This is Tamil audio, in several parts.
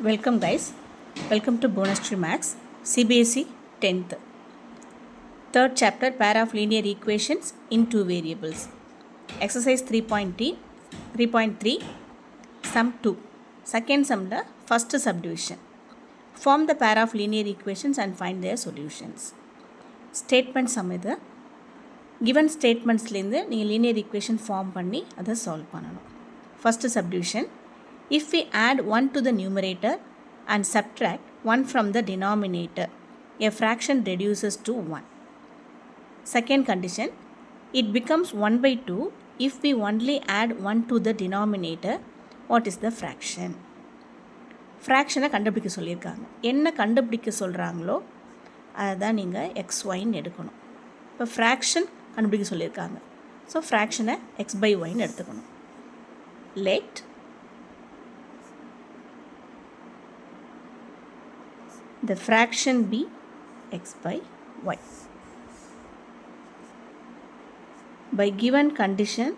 Welcome guys, welcome to Bonus Tree Max, CBSE 10th. Third chapter, pair of linear equations in two variables. Exercise 3.3, sum 2. Second sum, the first subdivision. Form the pair of linear equations and find their solutions. Statement sum இது. Given statementsலேருந்து நீங்கள் linear equation form பண்ணி அதை solve பண்ணணும். First subdivision. If we add 1 to the numerator and subtract 1 from the denominator, a fraction reduces to 1. Second condition, it becomes 1 by 2 if we only add 1 to the denominator. What is the fraction? ஃப்ராக்ஷனை கண்டுபிடிக்க சொல்லியிருக்காங்க. என்ன கண்டுபிடிக்க சொல்கிறாங்களோ அதுதான் நீங்கள் XYன்னு எடுக்கணும். இப்போ ஃப்ராக்ஷன் கண்டுபிடிக்க சொல்லியிருக்காங்க. ஸோ ஃப்ராக்ஷனை X/Yன்னு எடுத்துக்கணும். Let the fraction be X/Y. By given condition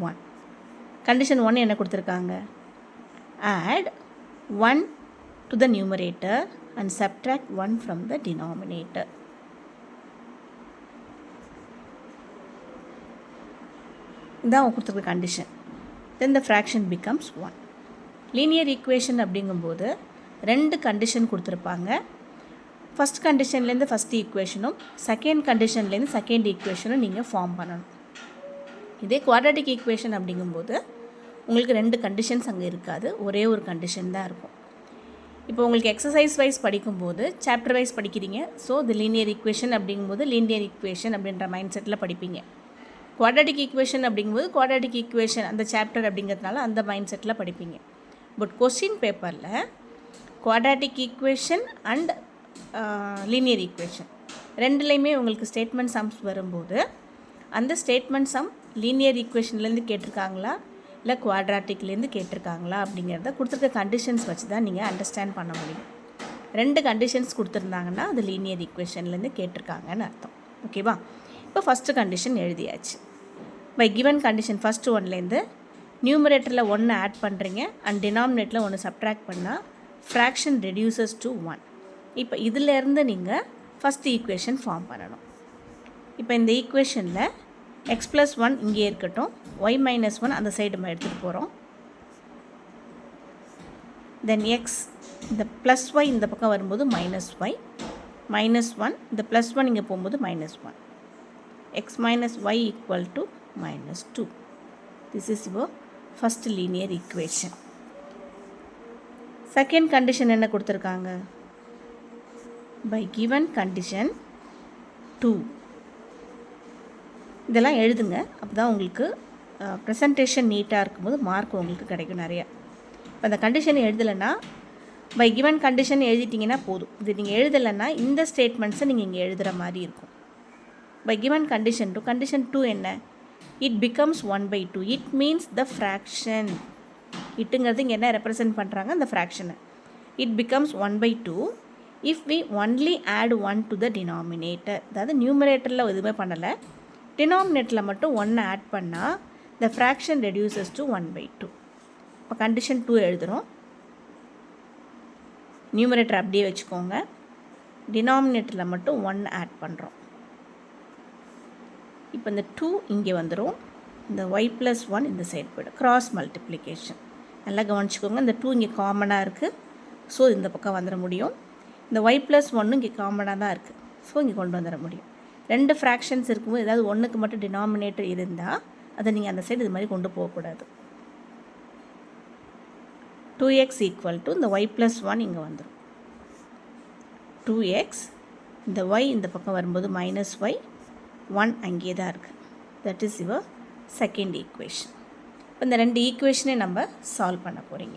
1. Condition 1 என்ன கொடுத்துருக்காங்க? Add 1 to the numerator and subtract 1 from the denominator. இதான் கொடுத்துருக்க condition. Then the fraction becomes 1. Linear equation அப்படிங்கும்போது ரெண்டு கண்டிஷன் கொடுத்துருப்பாங்க. ஃபஸ்ட் கண்டிஷன்லேருந்து ஃபஸ்ட் ஈக்குவேஷனும் செகண்ட் கண்டிஷன்லேருந்து செகண்ட் ஈக்குவேஷனும் நீங்கள் ஃபார்ம் பண்ணணும். இதே குவாட்ராட்டிக் ஈக்குவேஷன் அப்படிங்கும்போது உங்களுக்கு ரெண்டு கண்டிஷன்ஸ் அங்கே இருக்காது, ஒரே ஒரு கண்டிஷன் தான் இருக்கும். இப்போ உங்களுக்கு எக்ஸசைஸ் வைஸ் படிக்கும்போது சாப்டர் வைஸ் படிக்கிறீங்க. ஸோ இது லீனியர் ஈக்குவேஷன் அப்படிங்கும்போது லீனியர் ஈக்குவேஷன் அப்படின்ற மைண்ட் செட்டில் படிப்பீங்க. குவாட்ராட்டிக் ஈக்குவேஷன் அப்படிங்கும்போது குவாட்ராட்டிக் ஈக்குவேஷன் அந்த சாப்டர் அப்படிங்கிறதுனால அந்த மைண்ட் செட்டில் படிப்பீங்க. பட் கொஸ்டின் பேப்பரில் quadratic equation and linear equation ரெண்டுலேயுமே உங்களுக்கு ஸ்டேட்மெண்ட் சம்ஸ் வரும்போது அந்த ஸ்டேட்மெண்ட் சம் லீனியர் ஈக்குவேஷன்லேருந்து கேட்டிருக்காங்களா இல்லை குவாட்ராட்டிக்லேருந்து கேட்டிருக்காங்களா அப்படிங்கிறத கொடுத்துருக்க கண்டிஷன்ஸ் வச்சு தான் நீங்கள் அண்டர்ஸ்டாண்ட் பண்ண முடியும். ரெண்டு கண்டிஷன்ஸ் கொடுத்துருந்தாங்கன்னா அது லீனியர் ஈக்குவேஷன்லேருந்து கேட்டிருக்காங்கன்னு அர்த்தம். ஓகேவா? இப்போ ஃபஸ்ட்டு கண்டிஷன் எழுதியாச்சு. பை கிவன் கண்டிஷன் ஃபஸ்ட்டு ஒன்லேருந்து நியூமரேட்டரில் 1 ஆட் பண்ணுறீங்க அண்ட் டினாமினேட்டரில் 1 சப்ட்ராக்ட் பண்ணால் ஃப்ராக்ஷன் ரெடியூசஸ் டு 1. இப்போ இதிலேருந்து நீங்கள் ஃபஸ்ட் ஈக்குவேஷன் ஃபார்ம் பண்ணணும். இப்போ இந்த ஈக்குவேஷனில் x+1 இங்கே இருக்கட்டும், y-1 அந்த சைடு நம்ம எடுத்துகிட்டு போகிறோம். தென் x இந்த +y இந்த பக்கம் வரும்போது -y, -1 இந்த +1 இங்கே போகும்போது -1. x minus y equal to -2. This is your first linear equation. Second condition என்ன கொடுத்துருக்காங்க? By given condition 2. இதெல்லாம் எழுதுங்க. அப்போ தான் உங்களுக்கு ப்ரெசன்டேஷன் நீட்டாக இருக்கும்போது மார்க் உங்களுக்கு கிடைக்கும் நிறையா. இப்போ அந்த கண்டிஷன் எழுதலைன்னா பை கிவன் கண்டிஷன் எழுதிட்டிங்கன்னா போதும். இது நீங்கள் எழுதலைன்னா இந்த ஸ்டேட்மெண்ட்ஸை நீங்கள் இங்கே எழுதுகிற மாதிரி இருக்கும். By given condition 2, condition 2 என்ன? It becomes 1 by 2. It means the fraction. இட்டுங்கிறது இங்கே என்ன ரெப்ரசன்ட் பண்ணுறாங்க? அந்த ஃப்ராக்ஷனை. It becomes 1 by 2 if we only add 1 to the denominator. அதாவது நியூமரேட்டரில் எதுவுமே பண்ணலை, டினாமினேட்டரில் மட்டும் 1 ஆட் பண்ணால் the fraction reduces to 1 by 2. இப்போ கண்டிஷன் 2 எழுதுகிறோம். நியூமரேட்டர் அப்படியே வச்சுக்கோங்க, டினாமினேட்டரில் மட்டும் 1 ஆட் பண்ணுறோம். இப்போ இந்த 2 இங்கே வந்துடும், இந்த y+1 இந்த சைடு போய்டும். கிராஸ் மல்டிப்ளிகேஷன் நல்லா கவனிச்சுக்கோங்க. இந்த 2 இங்கே காமனாக இருக்குது, ஸோ இந்த பக்கம் வந்துட முடியும். இந்த y+1 இங்கே காமனாக தான் இருக்குது, ஸோ இங்கே கொண்டு வந்துட முடியும். ரெண்டு ஃப்ராக்ஷன்ஸ் இருக்கும்போது ஏதாவது ஒன்றுக்கு மட்டும் டினாமினேட்டர் இருந்தால் அதை நீங்கள் அந்த சைடு இது மாதிரி கொண்டு போகக்கூடாது. 2x ஈக்குவல் டு இந்த y+1 இங்கே வந்துடும். 2x இந்த y இந்த பக்கம் வரும்போது -y, 1 அங்கே தான் இருக்குது. That is your second equation. இப்போ இந்த ரெண்டு ஈக்குவேஷனே நம்ம சால்வ் பண்ண போகிறீங்க.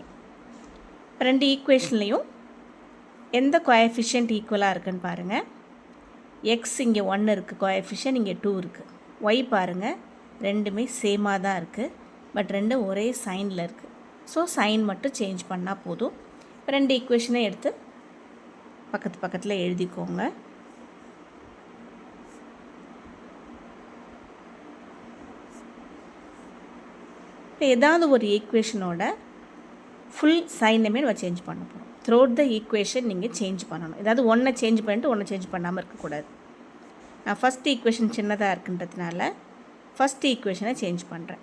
இப்போ ரெண்டு ஈக்குவேஷன்லேயும் எந்த கோஎஃபிஷியன்ட் ஈக்குவலாக இருக்குன்னு பாருங்கள். எக்ஸ் இங்கே 1 இருக்குது, கோஎஃபிஷியன்ட் இங்கே 2 இருக்குது. ஒய் பாருங்கள், ரெண்டுமே சேமாக தான் இருக்குது, பட் ரெண்டும் ஒரே சைனில் இருக்குது. ஸோ சைன் மட்டும் சேஞ்ச் பண்ணால் போதும். இப்போ ரெண்டு ஈக்குவேஷனை எடுத்து பக்கத்து பக்கத்தில் எழுதிக்கோங்க. இப்போ ஏதாவது ஒரு ஈக்குவேஷனோட ஃபுல் சைனுமே நம்ம சேஞ்ச் பண்ண போகிறோம். த்ரூஅவுட் த ஈக்குவேஷன் நீங்கள் சேஞ்ச் பண்ணணும். ஏதாவது ஒன்றை சேஞ்ச் பண்ணிட்டு ஒன்றை சேஞ்ச் பண்ணாமல் இருக்கக்கூடாது. நான் ஃபஸ்ட் ஈக்குவேஷன் சின்னதாக இருக்குன்றதுனால ஃபஸ்ட் ஈக்குவேஷனை சேஞ்ச் பண்ணுறேன்.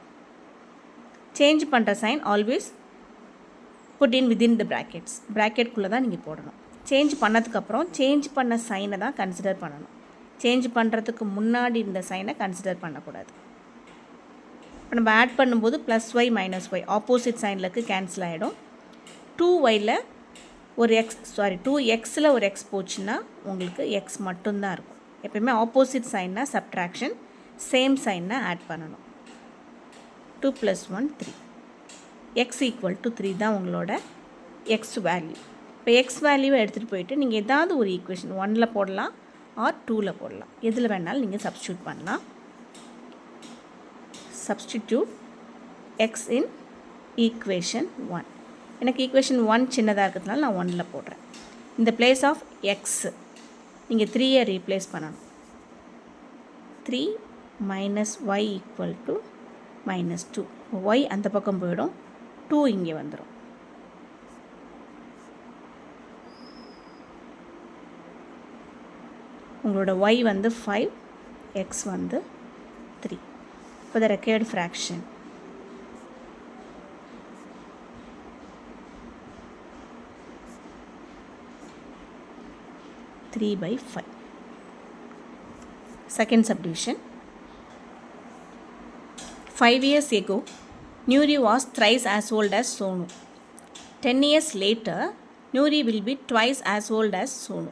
சேஞ்ச் பண்ணுற sign always put in within the brackets. ப்ராக்கெட்குள்ளே தான் நீங்கள் போடணும். சேஞ்ச் பண்ணதுக்கப்புறம் சேஞ்ச் பண்ண சைனை தான் கன்சிடர் பண்ணணும். சேஞ்ச் பண்ணுறதுக்கு முன்னாடி இந்த சைனை கன்சிடர் பண்ணக்கூடாது. இப்போ நம்ம ஆட் பண்ணும்போது +y -y ஆப்போசிட் சைனில் கேன்சல் ஆகிடும். 2yல ஒரு x 2xல் ஒரு x போச்சுன்னா உங்களுக்கு x மட்டும்தான் இருக்கும். எப்போயுமே ஆப்போசிட் சைன்னா சப்ட்ராக்ஷன், சேம் சைன்னா ஆட் பண்ணணும். 2 + 1 3. x = 3 தான் உங்களோட x வேல்யூ. இப்போ x வேல்யூவை எடுத்துகிட்டு போயிட்டு நீங்கள் ஏதாவது ஒரு ஈக்குவேஷன் 1ல் போடலாம் ஆர் 2ல் போடலாம். எதில் வேணாலும் நீங்கள் சப்ஸ்டியூட் பண்ணலாம். Substitute x in equation 1. எனக்கு ஈக்குவேஷன் 1 சின்னதாக இருக்கிறதுனால நான் 1ல் போடுறேன். இந்த பிளேஸ் ஆஃப் x நீங்கள் 3ஐ ரீப்ளேஸ் பண்ணணும். 3 - y = -2. y அந்த பக்கம் போயிடும், 2 இங்கே வந்துடும். உங்களோட y வந்து 5, x வந்து 3. இப்போ the required fraction (3/5). Second subdivision. 5 years ago, Nuri was thrice as old as Sonu. 10 years later, Nuri will be twice as old as Sonu.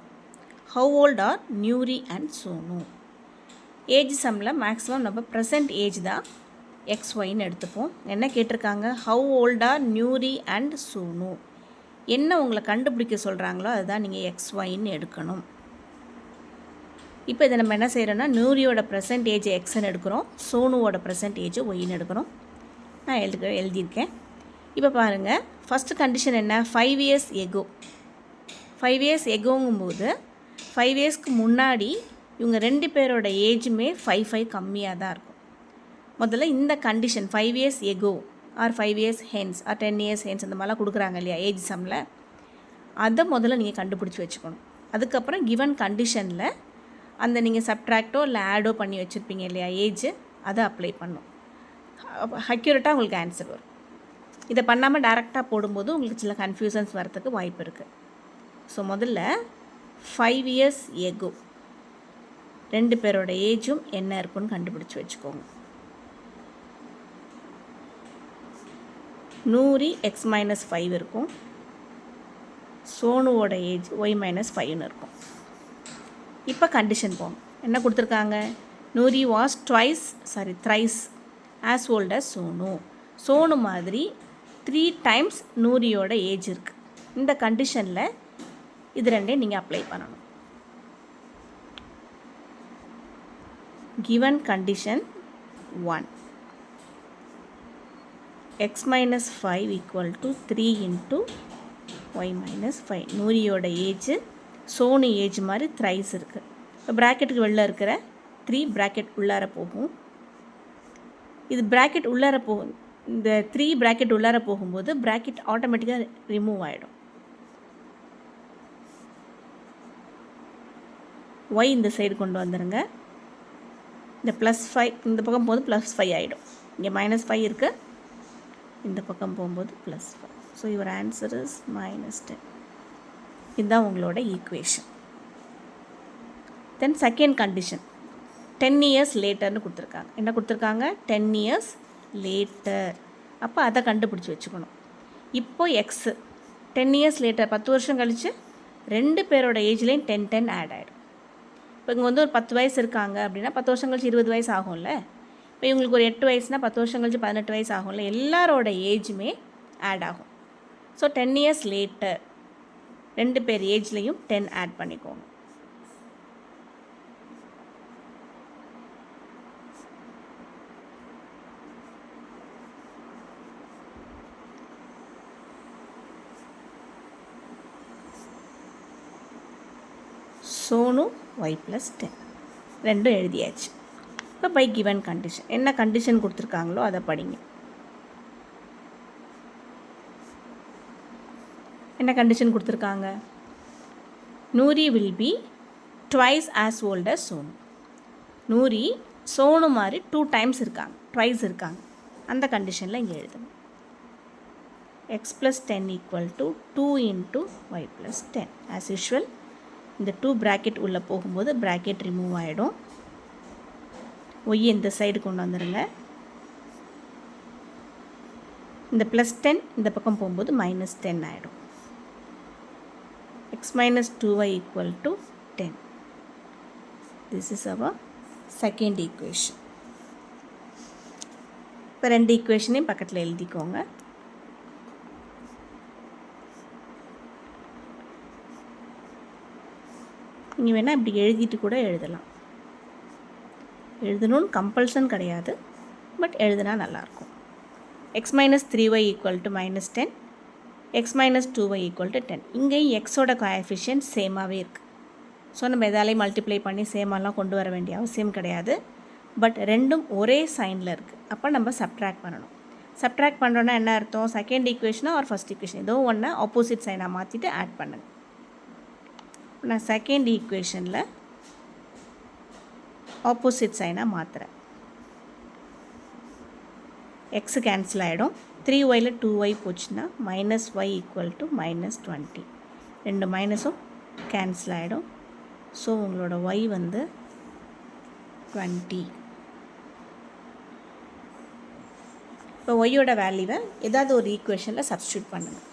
How old are Nuri and Sonu? Age சம்மில் மேக்ஸிமம் நம்ம ப்ரெசன்ட் ஏஜ் தான் XYன்னு எடுத்துப்போம். என்ன கேட்டிருக்காங்க? How old are Nuri and Sonu. என்ன உங்களை கண்டுபிடிக்க சொல்கிறாங்களோ அதுதான் நீங்கள் XYன்னு எடுக்கணும். இப்போ இதை நம்ம என்ன செய்கிறோன்னா, நியூரியோட ப்ரெசன்ட் ஏஜ் எக்ஸ்ன்னு எடுக்கிறோம், சோனுவோட ப்ரெசன்ட் ஏஜ் ஒய்ன்னு எடுக்கிறோம். நான் எழுதியிருக்கேன். இப்போ பாருங்கள், ஃபஸ்ட்டு கண்டிஷன் என்ன? 5 years ago. 5 years agoங்கும்போது 5 இயர்ஸ்க்கு முன்னாடி இவங்க 2 பேரோட ஏஜுமே 5 கம்மியாக தான் இருக்கும். முதல்ல இந்த condition 5 years ago or 5 years hence or 10 years hence அந்த மாதிரிலாம் கொடுக்குறாங்க இல்லையா ஏஜ் சம்மில், அதை முதல்ல நீங்கள் கண்டுபிடிச்சி வச்சுக்கணும். அதுக்கப்புறம் கிவன் கண்டிஷனில் அந்த நீங்கள் சப்ட்ராக்டோ இல்லை ஆடோ பண்ணி வச்சுருப்பீங்க இல்லையா ஏஜ், அதை அப்ளை பண்ணும். அக்யூரேட்டாக உங்களுக்கு ஆன்சர் வரும். இதை பண்ணாமல் டேரெக்டாக போடும்போது உங்களுக்கு சில கன்ஃபியூஷன்ஸ் வரத்துக்கு வாய்ப்பு இருக்குது. ஸோ முதல்ல 5 years ago 2 பேரோட ஏஜும் என்ன இருக்குன்னு கண்டுபிடிச்சி வச்சுக்கோங்க. நூரி x - 5 இருக்கும், சோனுவோட ஏஜ் y - 5ன்னு இருக்கும். இப்போ கண்டிஷன் போகும். என்ன கொடுத்துருக்காங்க? Noori was thrice as old as Sonu. Sonu மாதிரி 3 times நூரியோட ஏஜ் இருக்குது. இந்த கண்டிஷனில் இது ரெண்டையும் நீங்கள் அப்ளை பண்ணணும். given condition 1, x - 5 = 3 × y - 5. நூரியோட age Sonu age மாதிரி thrice இருக்குது. இப்போ ப்ராக்கெட்டுக்கு வெளில இருக்கிற 3 ப்ராக்கெட் உள்ளார போகும். இது ப்ராக்கெட் உள்ளார போகும். இந்த 3 ப்ராக்கெட் உள்ளார போகும்போது ப்ராக்கெட் ஆட்டோமேட்டிக்காக ரிமூவ் ஆகிடும். y இந்த சைடு கொண்டு வந்துடுங்க. இந்த +5 இந்த பக்கம் போகும்போது +5 ஆகிடும். இங்கே -5 இருக்குது, இந்த பக்கம் போகும்போது +5. So your answer is -10. இதுதான் உங்களோட equation. Then second condition 10 years லேட்டர்னு கொடுத்துருக்காங்க. என்ன கொடுத்துருக்காங்க? 10 years லேட்டர். அப்போ அதை கண்டுபிடிச்சி வச்சுக்கணும். இப்போது எக்ஸு 10 years லேட்டர் 10 வருஷம் கழித்து 2 பேரோட ஏஜ்லேயும் 10 ஆட் ஆகிடும். இப்போ இங்கே வந்து ஒரு 10 வயசு இருக்காங்க அப்படின்னா 10 வருஷம் கழிச்சு 20 வயசு ஆகும்ல. இப்போ இவங்களுக்கு ஒரு 8 வயசுனால் 10 வருஷம் கழிச்சு 18 வயசு ஆகும்ல. எல்லாரோட ஏஜுமே ஆட் ஆகும். ஸோ 10 years லேட்டர் 2 பேர் ஏஜ்லேயும் 10 ஆட் பண்ணிக்கோங்க. சோனு y + 10 ரெண்டும் எழுதியாச்சு. இப்போ பை கிவன் கண்டிஷன் என்ன கண்டிஷன் கொடுத்துருக்காங்களோ அதை படிங்க. என்ன கண்டிஷன் கொடுத்துருக்காங்க? Noori will be twice as old as Sonu. Noori Sonu மாதிரி 2 times இருக்காங்க, ட்வைஸ் இருக்காங்க. அந்த கண்டிஷனில் இங்கே எழுதணும். x plus 10 equal to 2 into y plus 10. as usual இந்த 2 bracket உள்ளே போகும்போது bracket remove ஆகிடும். y இந்த சைடு கொண்டு வந்துடுங்க. இந்த ப்ளஸ் 10 இந்த பக்கம் போகும்போது -10 ஆகிடும். x minus 2y equal to 10. This is our second equation. இப்போ 2 ஈக்குவேஷனையும் பக்கத்தில் எழுதிக்கோங்க. நீங்கள் வேணால் இப்படி எழுதிட்டு கூட எழுதலாம். எழுதணும்னு கம்பல்சன் கிடையாது, பட் எழுதுனா நல்லாயிருக்கும். x minus 3y equal to -10, x minus 2y equal to 10. இங்கேயும் எக்ஸோட கோஎஃபிஷியன்ட் சேமாகவே இருக்குது. ஸோ நம்ம எதாலையும் மல்டிப்ளை பண்ணி சேமாலாம் கொண்டு வர வேண்டிய அவசியம் கிடையாது. பட் ரெண்டும் ஒரே சைனில் இருக்குது. அப்போ நம்ம சப்ட்ராக்ட் பண்ணணும். சப்ட்ராக்ட் பண்ணுறோன்னா என்ன அர்த்தம்? செகண்ட் ஈக்குவேஷனோ ஆர் ஃபஸ்ட் ஈக்குவேஷன் ஏதோ ஒன்று ஆப்போசிட் சைனாக மாற்றிட்டு ஆட் பண்ணுங்க. நான் செகண்ட் ஈக்குவேஷனில் ஆப்போசிட் சைனாக மாற்றுறேன். எக்ஸு கேன்சல் ஆகிடும். 3yல 2y போச்சுன்னா -y ஈக்குவல் டு -20. ரெண்டு மைனஸும் கேன்சல் ஆகிடும். ஸோ உங்களோட y வந்து 20. இப்போ ஒய்யோட வேல்யூவை ஏதாவது ஒரு ஈக்குவேஷனில் சப்ஸ்டியூட் பண்ணுங்கள்.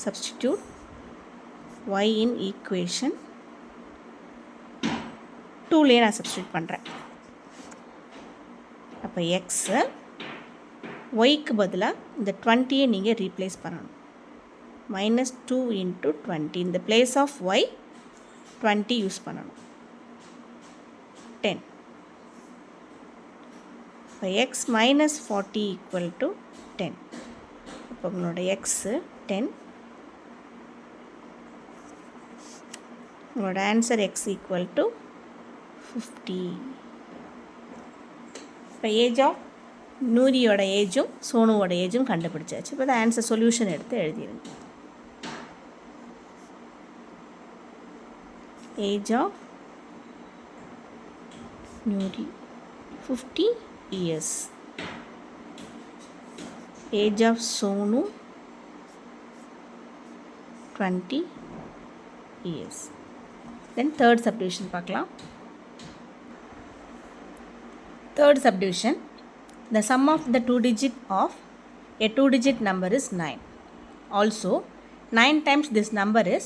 சப்ஸ்டிடியூட் y இன் ஈக்குவேஷன் 2லேயே நான் சப்ஸ்டியூட் பண்ணுறேன். அப்போ எக்ஸு ஒய்க்கு பதிலாக இந்த 20யை நீங்கள் ரீப்ளேஸ் பண்ணணும். -2 into 20. இந்த பிளேஸ் ஆஃப் y 20 யூஸ் பண்ணணும். 10. இப்போ x minus 40 equal to 10. இப்போ உங்களோட எக்ஸு 10. உங்களோட ஆன்சர் x equal to 50. இப்போ ஏஜ் ஆஃப் நூரியோட ஏஜும் சோனுவோட ஏஜும் கண்டுபிடிச்சாச்சு. இப்போ இந்த ஆன்சர் சொல்யூஷன் எடுத்து எழுதிடுங்க. Age of Nuri 50 years. Age of Sonu 20 years. Then third subdivision பார்க்கலாம். Third subdivision, the sum of the 2 digit of a 2 digit number is 9. Also, 9 times this number is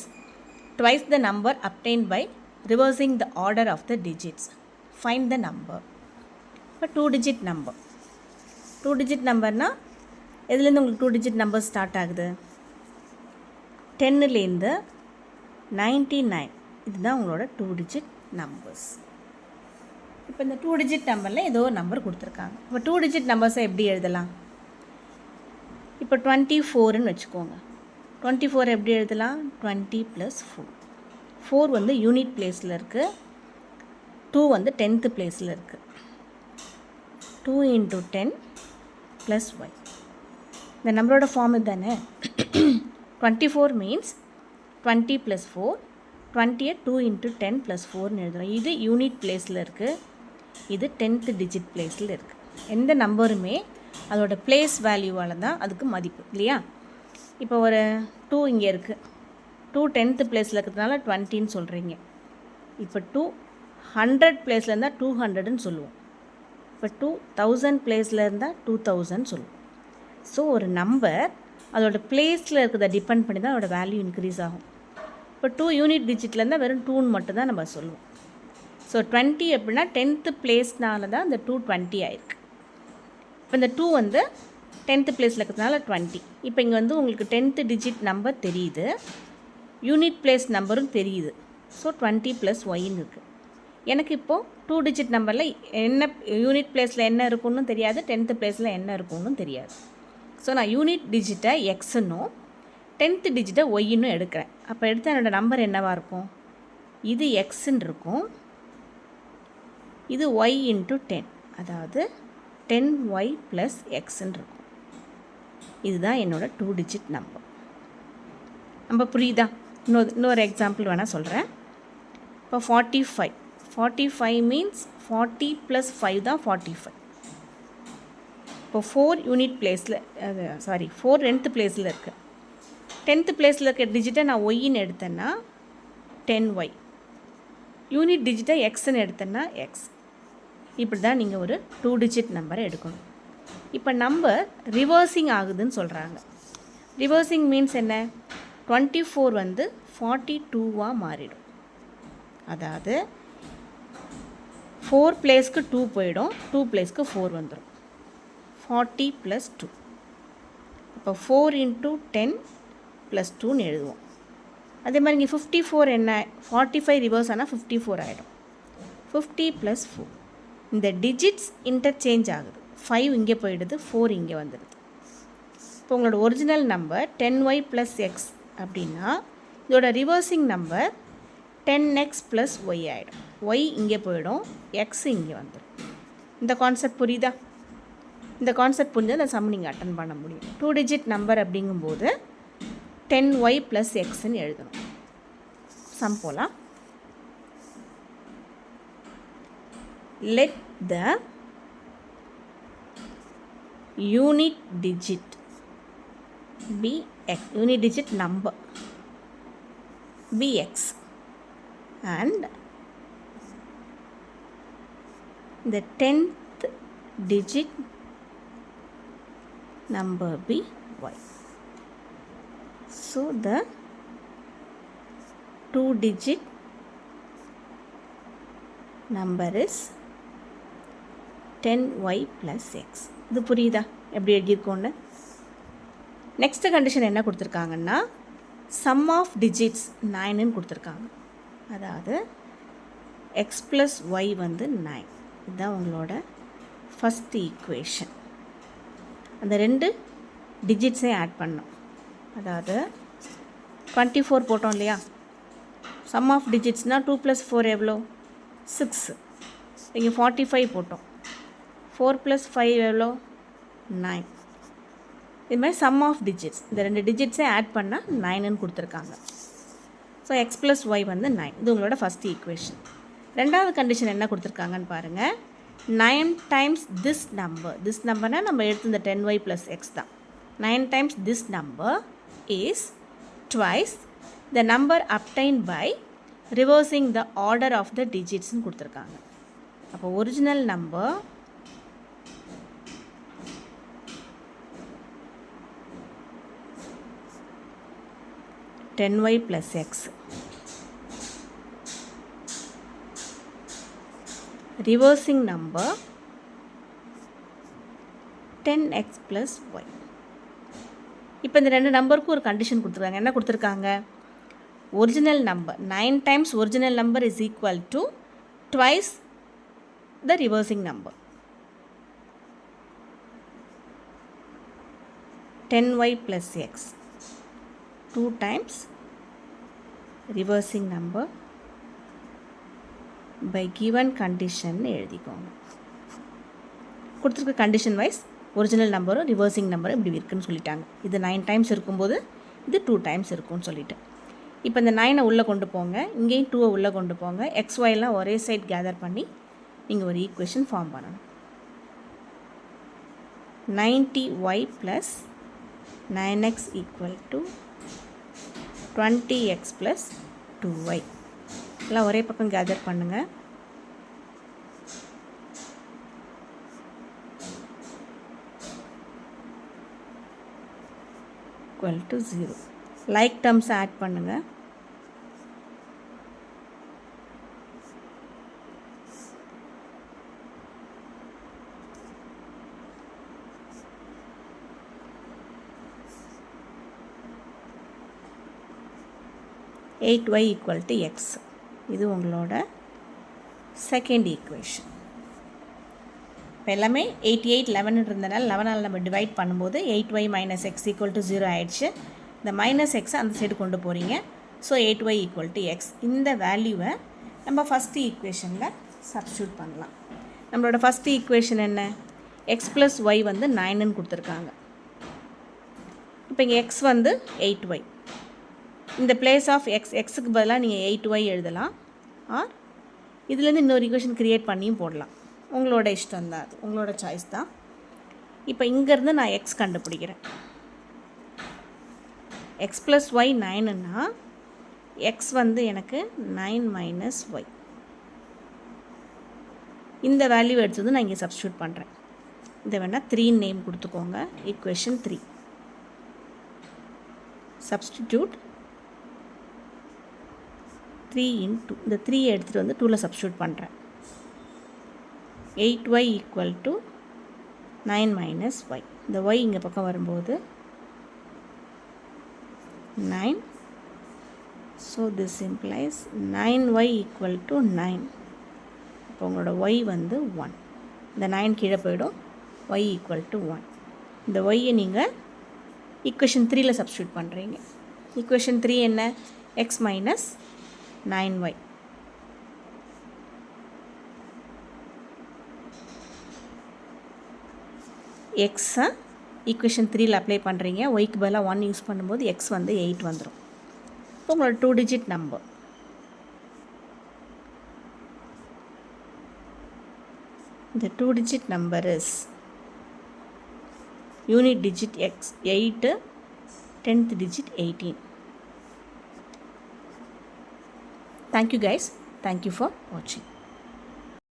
twice the number obtained by reversing the order of the digits. Find the number. இப்போ 2 digit number. 2 digit numberனா எதுலேருந்து உங்களுக்கு 2 digit number ஸ்டார்ட் ஆகுது? 10லேருந்து 99. இதுதான் உங்களோட 2 digit numbers. இப்போ இந்த 2 digit நம்பரில் ஏதோ ஒரு நம்பர் கொடுத்துருக்காங்க. இப்போ 2 digit நம்பர்ஸை எப்படி எழுதலாம்? இப்போ 24ன்னு வச்சுக்கோங்க. 24 எப்படி எழுதலாம்? 20 + 4. 4 வந்து யூனிட் பிளேஸில் இருக்குது. 2 வந்து 10th பிளேஸில் இருக்குது. 2 × 10 + y. இந்த நம்பரோட ஃபார்ம் இதுதானே. 24 மீன்ஸ் 20 + 4. 20யை 2 × 10 + 4ன்னு எழுதுகிறோம். இது யூனிட் பிளேஸில் இருக்குது. இது 10th digit பிளேஸில் இருக்குது. எந்த நம்பருமே அதோட பிளேஸ் வேல்யூவால் தான் அதுக்கு மதிப்பு இல்லையா? இப்போ ஒரு 2 இங்கே இருக்குது. 2 10th பிளேஸில் இருக்கிறதுனால 20ன்னு சொல்கிறீங்க. இப்போ 2 100 பிளேஸில் இருந்தால் 200ன்னு சொல்லுவோம். இப்போ 2000 பிளேஸில் இருந்தால் 2000 சொல்லுவோம். ஸோ ஒரு நம்பர் அதோட பிளேஸில் இருக்கிறத டிபெண்ட் பண்ணி தான் அதோட வேல்யூ இன்க்ரீஸ் ஆகும். இப்போ 2 யூனிட் டிஜிட்டில் இருந்தால் வெறும் 2ன்னு மட்டும் தான் நம்ம சொல்லுவோம். ஸோ 20 எப்படின்னா 10th பிளேஸ்னால தான் இந்த 220 ஆயிருக்கு. இப்போ இந்த 2 வந்து 10th பிளேஸில் இருக்கிறதுனால 20. இப்போ இங்கே வந்து உங்களுக்கு 10th டிஜிட் நம்பர் தெரியுது, யூனிட் பிளேஸ் நம்பரும் தெரியுது. ஸோ 20 + yன்னு இருக்குது. எனக்கு இப்போது 2 டிஜிட் நம்பரில் என்ன யூனிட் பிளேஸில் என்ன இருக்குன்னு தெரியாது, 10th பிளேஸில் என்ன இருக்குன்னு தெரியாது. ஸோ நான் யூனிட் டிஜிட்டை எக்ஸுன்னும் 10th டிஜிட்டை ஒய்ன்னு எடுக்கிறேன். அப்போ எடுத்தால் என்னோடய நம்பர் என்னவாக இருக்கும்? இது எக்ஸுன்னு இருக்கும், இது y × 10, அதாவது 10y + xன்னு இருக்கும். இதுதான் என்னோட 2 digit நம்பர். நம்ம புரியுதா? இன்னொரு எக்ஸாம்பிள் வேணால் சொல்கிறேன். இப்போ 45 மீன்ஸ் 40 + 5 தான் 45. இப்போ 4 யூனிட் பிளேஸில் 4 10th பிளேஸில் இருக்குது. 10th பிளேஸில் இருக்க டிஜிட்டை நான் ஒய்ன்னு எடுத்தேன்னா 10y, யூனிட் டிஜிட்டை எக்ஸ்ன்னு எடுத்தேன்னா எக்ஸ். இப்படி தான் நீங்கள் ஒரு 2 digit நம்பரை எடுக்கணும். இப்போ நம்பர் ரிவர்சிங் ஆகுதுன்னு சொல்கிறாங்க. ரிவர்சிங் மீன்ஸ் என்ன? 24 வந்து 42வாக மாறிடும். அதாவது 4 பிளேஸ்க்கு 2 போயிடும், 2 பிளேஸ்க்கு 4 வந்துடும். 40 + 2. அப்போ 4 × 10 + 2ன்னு எழுதுவோம். அதே மாதிரி இங்கே 54 என்ன? 45 ரிவர்ஸ் ஆனால் 54 ஆகிடும். 50 + 4. இந்த டிஜிட்ஸ் இன்டர்சேஞ்ச் ஆகுது. 5 இங்கே போயிடுது, 4 இங்கே வந்துடுது. இப்போ உங்களோட ஒரிஜினல் நம்பர் 10y + x அப்படின்னா இதோட ரிவர்சிங் நம்பர் 10x + y ஆகிடும். y இங்கே போயிடும், x இங்கே வந்துடும். இந்த கான்செப்ட் புரியுதா? இந்த கான்செப்ட் புரிஞ்சால் அந்த சம் நீங்கள் அட்டன் பண்ண முடியும். 2 digit நம்பர் அப்படிங்கும்போது 10y + xன்னு எழுதணும். சம் போலாம். Let the unit digit be x, unit digit number be x, and the 10th digit number be y. So the 2 digit number is 10y + x. இது புரியுதா எப்படி எழுதியிருக்கோன்னு? நெக்ஸ்ட் கண்டிஷன் என்ன கொடுத்துருக்காங்கன்னா சம் ஆஃப் டிஜிட்ஸ் 9ன்னு கொடுத்துருக்காங்க. அதாவது x + y வந்து 9. இதுதான் உங்களோட ஃபஸ்ட் ஈக்குவேஷன். அந்த 2 டிஜிட்ஸையும் ஆட் பண்ணோம். அதாவது 24 போட்டோம் இல்லையா? சம் ஆஃப் டிஜிட்ஸ்னால் 2 + 4 எவ்வளோ? 6. இங்கே 45 போட்டோம். 4 + 5 எவ்வளோ? 9. இது மாதிரி சம் ஆஃப் டிஜிட்ஸ் இந்த 2 டிஜிட்ஸை ஆட் பண்ணால் 9ன்னு கொடுத்துருக்காங்க. ஸோ x + y வந்து 9. இது உங்களோட ஃபஸ்ட் ஈக்குவேஷன். ரெண்டாவது கண்டிஷன் என்ன கொடுத்துருக்காங்கன்னு பாருங்கள். 9 times this number. திஸ் நம்பர்னால் நம்ம எடுத்து இந்த 10y + x தான். 9 times this number is twice the number obtained by reversing the order of the digitsன்னு கொடுத்துருக்காங்க. அப்போ original number y + x, reversing number 10x + y. இப்போ இந்த 2 நம்பருக்கும் ஒரு கண்டிஷன் கொடுத்துருக்காங்க. என்ன கொடுத்துருக்காங்க? Original number 9 times original number is equal to twice the reversing number. 10y + x 2 times reversing number by given condition எழுதிக்கோங்க. கொடுத்துருக்க கண்டிஷன் வைஸ் ஒரிஜினல் நம்பரும் ரிவர்சிங் நம்பரும் இப்படி இருக்குன்னு சொல்லிட்டாங்க. இது 9 times இருக்கும்போது இது 2 times இருக்கும்னு சொல்லிட்டு இப்போ இந்த 9 உள்ளே கொண்டு போங்க, இங்கேயும் 2 உள்ளே கொண்டு போங்க. XYலாம் ஒரே சைட் கேதர் பண்ணி நீங்கள் ஒரு ஈக்குவேஷன் ஃபார்ம் பண்ணணும். 90y + 9x = 20x + 2y. எல்லாம் ஒரே பக்கம் கேதர் பண்ணுங்கள். = 0. லைக் டேர்ம்ஸ் ஆட் பண்ணுங்கள். y = x. இது உங்களோட செகண்ட் ஈக்குவேஷன். இப்போ எல்லாமே 88 11 இருந்தனால 11 நம்ம டிவைட் பண்ணும்போது 8y - x = 0 ஆயிடுச்சு. இந்த -x அந்த சைடு கொண்டு போகிறீங்க. So 8y = x. இந்த வேல்யூவை நம்ம ஃபஸ்ட்டு ஈக்குவேஷனில் சப்ஸ்டியூட் பண்ணலாம். நம்மளோட ஃபஸ்ட்டு ஈக்குவேஷன் என்ன? x + y வந்து 9ன்னு கொடுத்துருக்காங்க. இப்போ இங்கே எக்ஸ் வந்து 8y. இந்த பிளேஸ் ஆஃப் எக்ஸுக்கு பதிலாக நீங்கள் 8y எழுதலாம். ஆர் இதுலேருந்து இன்னொரு ஈக்குவேஷன் க்ரியேட் பண்ணியும் போடலாம். உங்களோட இஷ்டம் தான், அது உங்களோட சாய்ஸ் தான். இப்போ இங்கேருந்து நான் எக்ஸ் கண்டுபிடிக்கிறேன். எக்ஸ் ப்ளஸ் ஒய் 9ன்னா எக்ஸ் வந்து எனக்கு 9 - y. இந்த வேல்யூ எடுத்தது நான் இங்கே சப்ஸ்டியூட் பண்ணுறேன். இதை வேணால் 3 நேம் கொடுத்துக்கோங்க. ஈக்குவேஷன் 3. சப்ஸ்டிடியூட் 3 × இந்த 3 எடுத்துகிட்டு வந்து 2ல் சப்ஸ்டியூட் பண்ணுறேன். 8y = 9 - y. இந்த y இங்கே பக்கம் வரும்போது 9. So this implies 9y = 9. இப்போ உங்களோட y வந்து 1. இந்த 9 கீழே போயிடும். y = 1. இந்த y-ஐ நீங்கள் ஈக்குவேஷன் 3ல் சப்ஸ்டியூட் பண்ணுறீங்க. ஈக்குவேஷன் 3 என்ன? x - 9y. எக்ஸை ஈக்குவேஷன் 3ல் அப்ளை பண்ணுறீங்க. ஒய்க்கு பதிலாக 1 யூஸ் பண்ணும்போது எக்ஸ் வந்து 8 வந்துடும். இப்போ உங்களோட 2 digit number. The 2 digit number is unit digit x 8, 10th digit 18. Thank you guys. Thank you for watching.